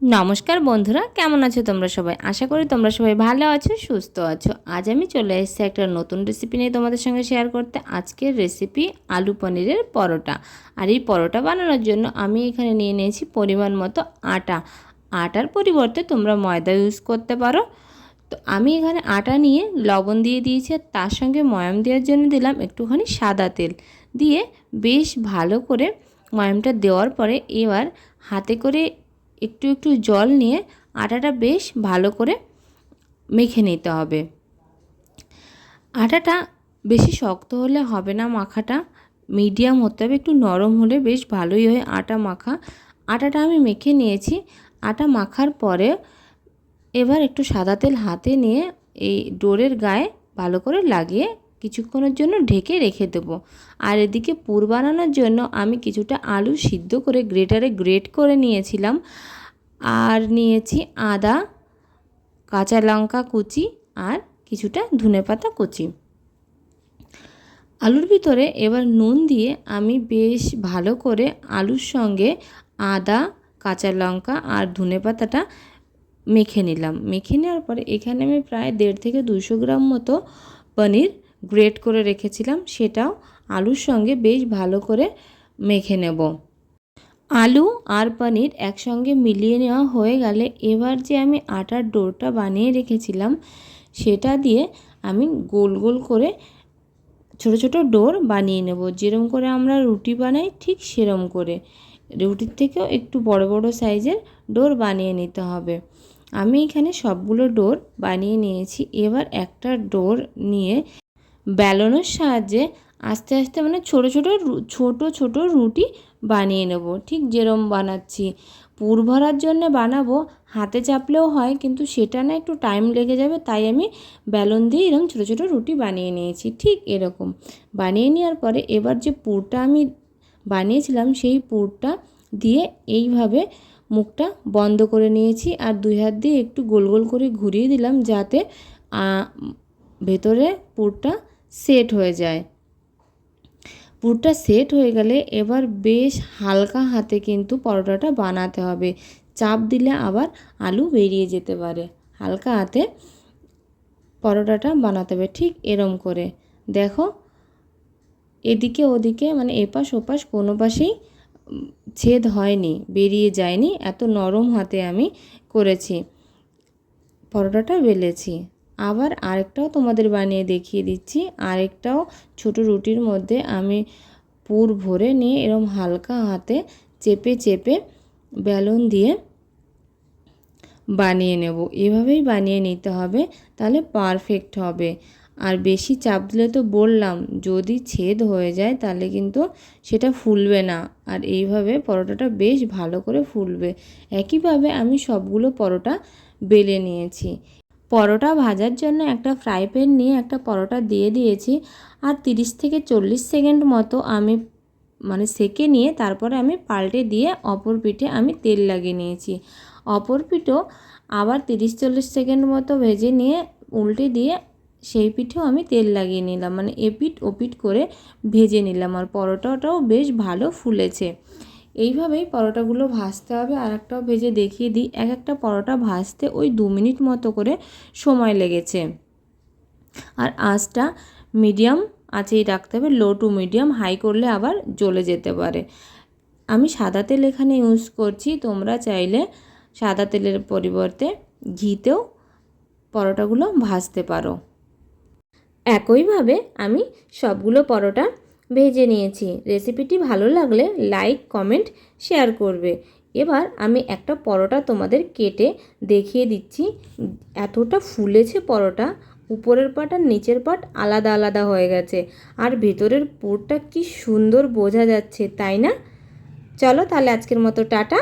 নমস্কার বন্ধুরা, কেমন আছো তোমরা সবাই? আশা করি তোমরা সবাই ভালো আছো, সুস্থ আছো। আজ আমি চলে এসেছি একটা নতুন রেসিপি নিয়ে তোমাদের সঙ্গে শেয়ার করতে। আজকের রেসিপি আলু পনিরের পরোটা। আর এই পরোটা বানানোর জন্য আমি এখানে নিয়ে নিয়েছি পরিমাণ মতো আটা। আটার পরিবর্তে তোমরা ময়দা ইউজ করতে পারো। তো আমি এখানে আটা নিয়ে লবণ দিয়ে দিয়েছি, আর তার সঙ্গে ময়াম দেওয়ার জন্য দিলাম একটুখানি সাদা তেল দিয়ে বেশ ভালো করে ময়ামটা দেওয়ার পরে এবার হাতে করে একটু একটু জল নিয়ে আটাটা বেশ ভালো করে মেখে নিতে হবে। আটাটা বেশি শক্ত হলে হবে না, মাখাটা মিডিয়াম হতে হবে, একটু নরম হলে বেশ ভালোই হয় আটা মাখা। আটাটা আমি মেখে নিয়েছি। আটা মাখার পরে এবার একটু সাদা তেল হাতে নিয়ে এই ডোরের গায়ে ভালো করে লাগিয়ে কিছুক্ষণের জন্য ঢেকে রেখে দেবো। আর এদিকে পুর বানানোর জন্য আমি কিছুটা আলু সিদ্ধ করে গ্রেটারে গ্রেট করে নিয়েছিলাম, আর নিয়েছি আদা, কাঁচা লঙ্কা কুচি আর কিছুটা ধনেপাতা কুচি। আলুর ভিতরে এবার নুন দিয়ে আমি বেশ ভালো করে আলুর সঙ্গে আদা, কাঁচা লঙ্কা আর ধনেপাতাটা মেখে নিলাম। মেখে নেওয়ার পরে এখানে আমি প্রায় 150 থেকে 200 গ্রাম মতো পনির গ্রেট করে রেখেছিলাম, সেটাও আলুর সঙ্গে বেশ ভালো করে মেখে নেব। আলু আর পনির একসঙ্গে মিলিয়ে নেওয়া হয়ে গেলে এবার যে আমি আটার ডোটা বানিয়ে রেখেছিলাম সেটা দিয়ে আমি গোল গোল করে ছোট ছোট ডোর বানিয়ে নেব। যেরকম করে আমরা রুটি বানাই ঠিক সেরকম করে, রুটির থেকেও একটু বড় বড় সাইজের ডোর বানিয়ে নিতে হবে। আমি এখানে সবগুলো ডোর বানিয়ে নিয়েছি। এবার একটা ডোর নিয়ে বেলনের সাহায্যে আস্তে আস্তে মানে ছোট ছোট রুটি বানিয়ে নেব, ঠিক যেরম বানাচ্ছি। পুর ভরার জন্য বানাবো, হাতে চাপলেও হয়, কিন্তু সেটা না একটু টাইম লেগে যাবে, তাই আমি বেলন দিয়ে এরকম ছোট ছোট রুটি বানিয়ে নিয়েছি। ঠিক এরকম বানিয়ে নেওয়ার পরে এবার যে পুরটা আমি বানিয়েছিলাম সেই পুরটা দিয়ে এইভাবে মুখটা বন্ধ করে নিয়েছি, আর দুই হাত দিয়ে একটু গোল গোল করে ঘুরিয়ে দিলাম যাতে ভেতরে পুরটা সেট হয়ে যায়। পুরটা সেট হয়ে গেলে এবার বেশ হালকা হাতে কিন্তু পরোটাটা বানাতে হবে, চাপ দিলে আবার আলু বেরিয়ে যেতে পারে। হালকা হাতে পরোটাটা বানাতে হবে, ঠিক এরম করে। দেখো এদিকে ওদিকে মানে এপাশ ওপাশ কোনো পাশেই ছেদ হয়নি, বেরিয়ে যায়নি, এত নরম হাতে আমি করেছি, পরোটাটা বেলেছি। আবার আরেকটাও তোমাদের বানিয়ে দেখিয়ে দিচ্ছি। আরেকটাও ছোট রুটির মধ্যে আমি পুর ভরে নিয়ে এরকম হালকা হাতে চেপে চেপে বেলন দিয়ে বানিয়ে নেব। এভাবেই বানিয়ে নিতে হবে, তাহলে পারফেক্ট হবে। আর বেশি চাপ দিলে তো বললাম যদি ছেদ হয়ে যায় তাহলে কিন্তু সেটা ফুলবে না, আর এইভাবে পরোটাটা বেশ ভালো করে ফুলবে। একইভাবে আমি সবগুলো পরোটা বেলে নিয়েছি। পরোটা ভাজার জন্য একটা ফ্রাই প্যান নিয়ে একটা পরোটা দিয়ে দিয়েছি, আর 30 থেকে 40 সেকেন্ড মতো আমি মানে সেকে নিয়ে তারপরে আমি পাল্টে দিয়ে অপর পিঠে আমি তেল লাগিয়ে নিয়েছি। অপর পিঠও আবার 30-40 সেকেন্ড মতো ভেজে নিয়ে উল্টে দিয়ে সেই পিঠেও আমি তেল লাগিয়ে নিলাম, মানে এপিঠ ওপিঠ করে ভেজে নিলাম, আর পরোটাটাও বেশ ভালো ফুলেছে। এইভাবেই পরোটাগুলো ভাজতে হবে। আর একটাও ভেজে দেখিয়ে দিই, এক একটা পরোটা ভাজতে ওই 2 মিনিট মতো করে সময় লেগেছে। আর আঁচটা মিডিয়াম আঁচেই রাখতে হবে, লো টু মিডিয়াম, হাই করলে আবার জ্বলে যেতে পারে। আমি সাদা তেল এখানে ইউজ করছি, তোমরা চাইলে সাদা তেলের পরিবর্তে ঘিতেও পরোটাগুলো ভাজতে পারো। একইভাবে আমি সবগুলো পরোটা ভেজে নিয়েছি। রেসিপিটি ভালো লাগলে লাইক, কমেন্ট, শেয়ার করবে। এবার আমি একটা পরোটা তোমাদের কেটে দেখিয়ে দিচ্ছি। এতটা ফুলেছে পরোটা, উপরের পাট আর নিচের পাট আলাদা আলাদা হয়ে গেছে, আর ভেতরের পুরটা কি সুন্দর বোঝা যাচ্ছে, তাই না? চলো তাহলে আজকের মতো টাটা।